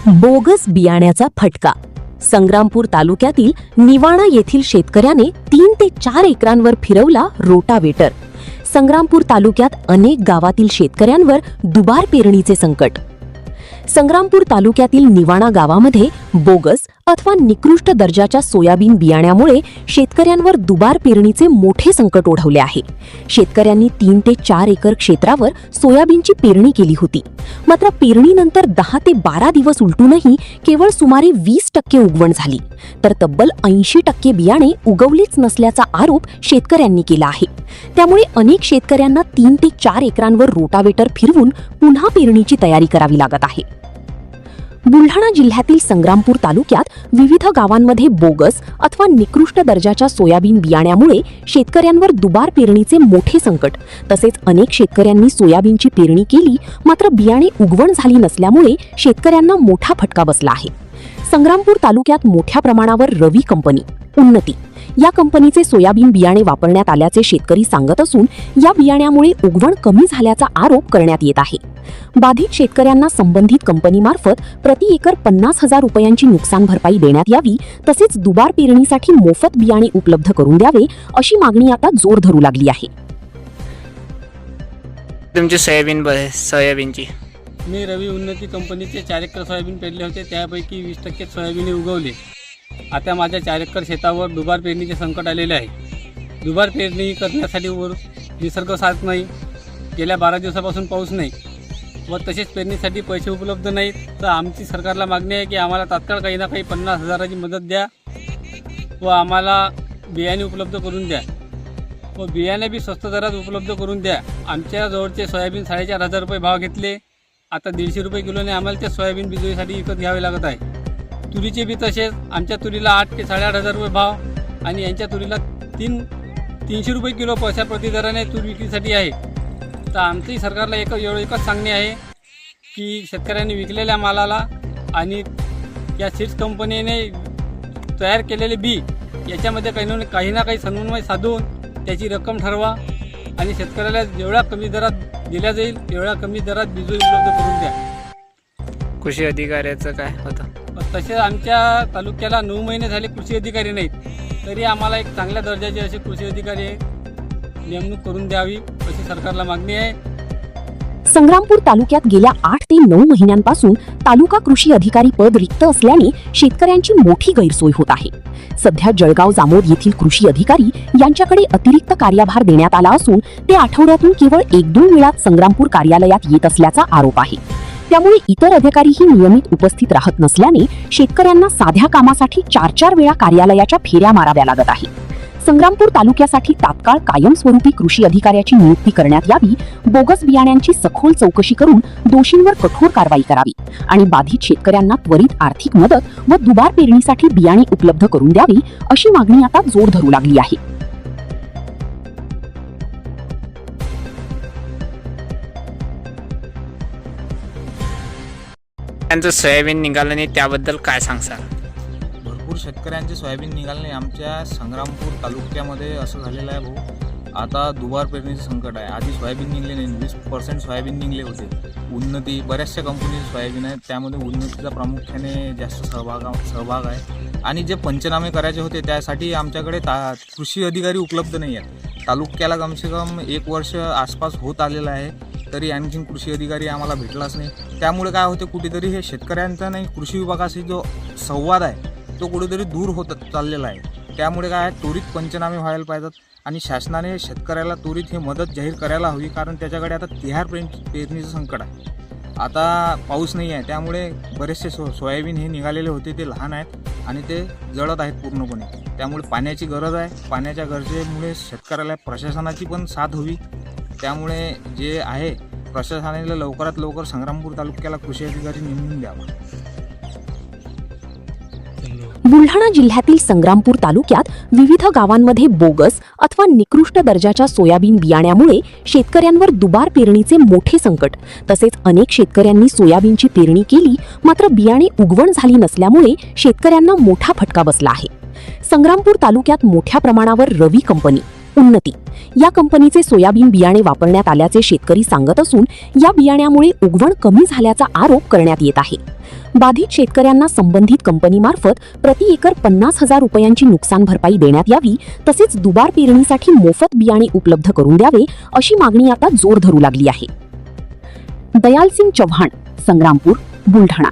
Bogus बियाण्याचा फटका. संग्रामपूर तालुक्यातील निवाणा येथील शेतकऱ्याने 3 ते 4 एकरांवर फिरवला रोटावेटर. संग्रामपूर तालुक्यात अनेक गावातील शेतकऱ्यांवर दुबार पेरणीचे संकट. संग्रामपूर तालुक्यातील निवाणा गावामध्ये बोगस अथवा निकृष्ट दर्जाच्या सोयाबीन बियाण्यामुळे शेतकऱ्यांवर दुबार पेरणीचे मोठे संकट ओढवले आहे. शेतकऱ्यांनी 3 ते 4 एकर क्षेत्रावर सोयाबीनची पेरणी केली होती. मात्र पेरणीनंतर 10 ते 12 दिवस उलटूनही केवळ सुमारे 20% उगवण झाली, तर तब्बल 80% बियाणे उगवलेच नसल्याचा आरोप शेतकऱ्यांनी केला आहे. त्यामुळे अनेक शेतकऱ्यांना 3 ते 4 एकरांवर रोटावेटर फिरवून पुन्हा पेरणीची तयारी करावी लागत आहे. बुलढाणा जिल्ह्यातील संग्रामपूर तालुक्यात विविध गावांमध्ये बोगस अथवा निकृष्ट दर्जाच्या सोयाबीन बियाण्यामुळे शेतकऱ्यांवर दुबार पेरणीचे मोठे संकट, तसेच अनेक शेतकऱ्यांनी सोयाबीनची पेरणी केली मात्र बियाणे उगवण झाली नसल्यामुळे शेतकऱ्यांना मोठा फटका बसला आहे. संग्रामपूर तालुक्यात मोठ्या प्रमाणावर रवी कंपनी, उन्नती या कंपनीचे सोयाबीन बियाणे वापरण्यात आल्याचे शेतकरी सांगत असून या बियाण्यामुळे उगवण कमी झाल्याचा आरोप करण्यात येत आहे. बाधित शेतकऱ्यांना संबंधित कंपनीमार्फत प्रति एकर 50,000 रुपयांची नुकसान भरपाई देण्यात यावी, तसेच दुबार पेरणीसाठी मोफत बियाणे उपलब्ध करून द्यावे अशी मागणी आता जोर धरू लागली आहे. तुमची सोयाबीनची मी रवी उन्नती कंपनीचे 4 एकर सोयाबीन पेरले होते. त्यापैकी 20% सोयाबीन उगवले. आता माझ्या 4 एकर शेतावर दुबार पेरणीचे संकट आलेले आहे. दुबार पेरणी करण्यासाठी निसर्ग साथ नाही, गेल्या 12 दिवसापासून पाऊस नाही व तसेच पेरणीसाठी पैसे उपलब्ध नाहीत. तर आमची सरकारला मागणी आहे की आम्हाला तात्काळ काही ना काही 50,000ची मदत द्या व आम्हाला बियाणे उपलब्ध करून द्या व बियाणे बी स्वस्त दरात उपलब्ध करून द्या. आमच्या जवळचे सोयाबीन 4,500 रुपये भाव घेतले. आता 150 रुपये किलोने आम्हाला ते सोयाबीन बिजोईसाठी विकत घ्यावे लागत आहे. तुरीचे बी तसेच, आमच्या तुरीला 8 ते 8,500 रुपये भाव आणि यांच्या तुरीला 300 रुपये किलो पैसा प्रति दराने तूर विक्रीसाठी आहे. तर आमची सरकारला एकच सांगणे आहे की शेतकऱ्यांनी विकलेल्या मालाला आणि या सीड्स कंपनीने तयार केलेले बी याच्यामध्ये काही ना काही समन्वय साधून त्याची रक्कम ठरवा आणि शेतकऱ्याला जेवढ्या कमी दरात दिल्या जाईल तेवढ्या कमी दरात बिजोई उपलब्ध करून द्या. कृषी अधिकाऱ्याचं काय होतं? तसेच आमच्या तालुक्याला 9 महिने झाले कृषी अधिकारी नाहीत, तरी आम्हाला एक चांगल्या दर्जाचे असे कृषी अधिकारी नेमणूक करून द्यावी अशी सरकारला मागणी आहे. संग्रामपूर तालुक्यात गेल्या 8 ते 9 महिन्यांपासून तालुका कृषी अधिकारी पद रिक्त असल्याने शेतकऱ्यांची मोठी गैरसोय होत आहे. सध्या जळगाव जामोद येथील कृषी अधिकारी यांच्याकडे अतिरिक्त कार्यभार देण्यात आला असून ते आठवड्यातून केवळ 1-2 वेळा संग्रामपूर कार्यालयात येत असल्याचा आरोप आहे. त्यामुळे इतर अधिकारीही नियमित उपस्थित राहत नसल्याने शेतकऱ्यांना साध्या कामासाठी 4-4 वेळा कार्यालयाच्या फेऱ्या माराव्या लागत आहे. संग्रामपूर तालुक्यासाठी तात्काळ कायमस्वरूपी कृषी अधिकाऱ्याची नियुक्ती करण्यात यावी, बोगस बियाण्यांची सखोल चौकशी करून दोषींवर कठोर कारवाई करावी आणि बाधित शेतकऱ्यांना त्वरित आर्थिक मदत व दुबार पेरणीसाठी बियाणे उपलब्ध करून द्यावी अशी मागणी आता जोर धरू लागली आहे. त्यांचं सोयाबीन निघालं नाही त्याबद्दल काय सांगसाल? भरपूर शेतकऱ्यांचे सोयाबीन निघाले. आमच्या संग्रामपूर तालुक्यामध्ये असं झालेलं आहे भाऊ, आता दुबार पेरणीचं संकट आहे. आधी सोयाबीन निघले नाही, 20% सोयाबीन निघले होते. उन्नती बऱ्याचशा कंपनीचे सोयाबीन आहेत, त्यामध्ये उन्नतीचा प्रामुख्याने जास्त सहभाग आहे. आणि जे पंचनामे करायचे होते त्यासाठी आमच्याकडे कृषी अधिकारी उपलब्ध नाही आहेत. तालुक्याला कमसे कम 1 वर्ष आसपास होत आलेलं आहे, तरी आणखीन कृषी अधिकारी आम्हाला भेटलाच नाही. त्यामुळे काय होते, कुठेतरी हे शेतकऱ्यांचा नाही कृषी विभागाशी जो संवाद आहे तो कुठेतरी दूर होत चाललेला आहे. त्यामुळे काय त्वरित पंचनामे व्हायला पाहिजेत आणि शासनाने शेतकऱ्याला त्वरित ही मदत जाहीर करायला हवी, कारण त्याच्याकडे आता 3 पेरणीचं संकट आहे. आता पाऊस नाही आहे, त्यामुळे बरेचसे सोयाबीन हे निघालेले होते ते लहान आहेत आणि ते जळत आहेत पूर्णपणे. त्यामुळे पाण्याची गरज आहे. पाण्याच्या गरजेमुळे शेतकऱ्याला प्रशासनाची पण साथ हवी. त्यामुळे जे आहे प्रशासनाला लवकरात लवकर संग्रामपूर तालुक्याला कृषी अधिकारी नेमून द्यावा. बुलढाणा जिल्ह्यातील संग्रामपूर तालुक्यात विविध गावांमध्ये बोगस अथवा निकृष्ट दर्जाच्या सोयाबीन बियाण्यामुळे शेतकऱ्यांवर दुबार पेरणीचे मोठे संकट, तसेच अनेक शेतकऱ्यांनी सोयाबीनची पेरणी केली मात्र बियाणे उगवण झाली नसल्यामुळे शेतकऱ्यांना मोठा फटका बसला आहे. संग्रामपूर तालुक्यात मोठ्या प्रमाणावर रवी कंपनी, उन्नती या कंपनीचे सोयाबीन बियाणे वापरण्यात आल्याचे शेतकरी सांगत असून या बियाण्यामुळे उगवण कमी झाल्याचा आरोप करण्यात येत आहे. बाधित शेतकऱ्यांना संबंधित कंपनीमार्फत प्रति एकर 50,000 रुपयांची नुकसान भरपाई देण्यात यावी, तसेच दुबार पेरणीसाठी मोफत बियाणे उपलब्ध करून द्यावे अशी मागणी आता जोर धरू लागली आहे. दयालसिंग चव्हाण, संग्रामपूर, बुलढाणा.